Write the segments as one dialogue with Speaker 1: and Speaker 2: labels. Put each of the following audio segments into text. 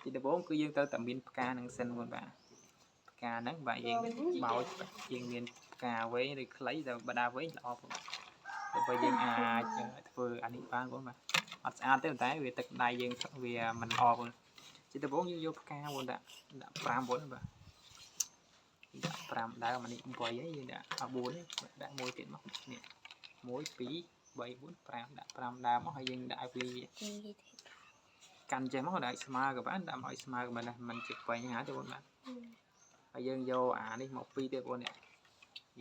Speaker 1: thì để bố cứ dương tới tầm miền ca năng sân luôn bà ca nắng bà dương bảo dương miền ca với được lấy rồi bà đa với là bây giờ vừa anh đi bán của mà ăn tới tay vì tịch đại dương vì mình luôn chỉ tôi bốn vô ca luôn đã pram bốn bà đã pram đã mà đi quay ấy đã bốn đã môi tiền móc nè mối phí 3 4 5 ដាក់5ដើមមកហើយយើងដាក់វាកាន់ចេះមកដាក់ស្មើក៏បានដាក់ឲ្យស្មើក៏បានដែរมันជាបញ្ហាទេបងបាទហើយយើងយកអានេះមកពីរទៀតបងនេះ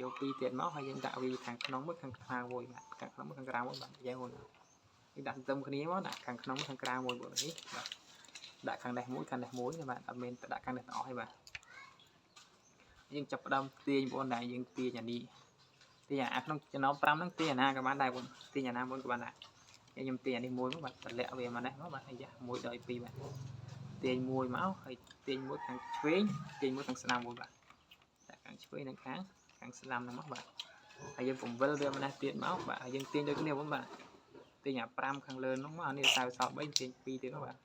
Speaker 1: យកពីរទៀតមកហើយយើងដាក់វាខាងក្នុងមួយខាងក្រៅមួយបាទខាងក្នុងមួយខាងក្រៅមួយបាទយ៉ាងបងនេះដាក់ទៅគ្នាមកដាក់ខាងក្នុងខាងក្រៅមួយបងនេះបាទដាក់ខាងនេះមួយខាងនេះមួយបាទអត់មានដាក់ខាងនេះទាំងអស់ទេបាទយើងចាប់ផ្ដើមទាញបងដែរយើងទាញអានេះទីអាក្នុងចំណោម5ហ្នឹងទីអាណាក៏បានដែរបងទីអាណាមុនក៏បានដែរខ្ញុំទីអានេះមួយមកបាទតម្លាក់វាមកនេះមកបាទអាយ៉ា1ដល់2បាទទាញមួយមកហើយទាញមួយខាងឆ្វេងទាញមួយខាងស្ដាំមួយបាទដាក់ខាងឆ្វេងនិងខាងស្ដាំហ្នឹងមកបាទហើយយើងពង្វិលវាមកនេះទៀតមកបាទហើយយើងទាញដូចគ្នាបងបាទទាញអា5ខាងលើហ្នឹងមកអានេះសៅសល់3ទាញ2ទៀតមកបាទ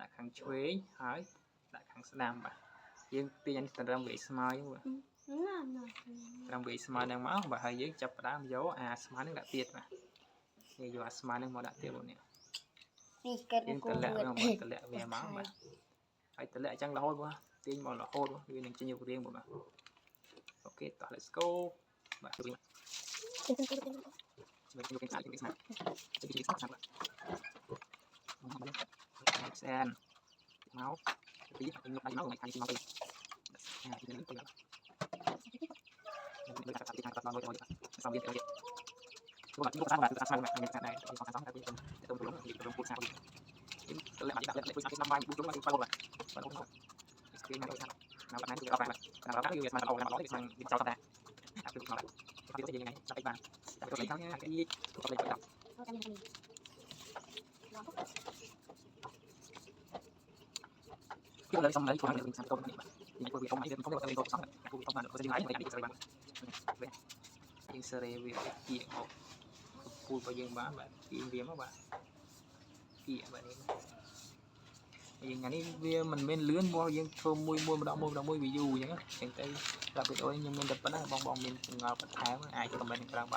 Speaker 1: ដាក់ខាងឆ្វេងហើយដាក់ខាងស្ដាំបាទយើងទាញអានេះត្រឹមវាស្មើហ្នឹងបាទត្រឹមវាស្មើនឹងមកបាទហើយយើងចាប់ផ្ដើមយកអាស្មើនឹងដាក់ទៀតបាទនេះយកអាស្មើនឹងមកដាក់ទៀតបងនេះនេះកើតមកតម្លាក់វាមកតម្លាក់វាមកបាទហើយតម្លាក់អញ្ចឹងរហូតបងទាញមករហូតវានឹងចេញរូបរាងបងបាទអូខេតោះ let's go បាទជួយជួយខាងនេះស្មាជួយស្មាបាទសែនមកទីខ្ញុំយកដៃមកខាងនេះមកទៅmình phải tập tập bao nhiêu xong viên rồi các bạn chúng ta bạn sang bạn mình này thì còn sáng tại vì tôi đúng thì tôi cũng sao chính tôi lại đặt lại với năm bay đúng bao nhiêu và không cái này nào bạn này thì các bạn nào các người mà đầu làm nói thì sang đi sau ta áp dụng nó lại cái gì này tại bạn tôi lấy cái gì tôi lấy cái cái lời xong lấy của mình sang tôi thì bởi vì không ấy không có cái xong không có bạn có thể lái để bạnយើងសេរីវាជាពូលរបស់យើងបានបាទពីវាមកបាទពីបាទនេះយើងថ្ងៃនេះវាមិនមែនលឿនមកយើងធ្វើមួយម្ដងមួយវាយូរអញ្ចឹងទៅប្រាប់វីដេអូខ្ញុំមានតែប៉ុណ្ណឹងបងមានចម្ងល់បន្ថែមអាចខមមិនក្រៅបាន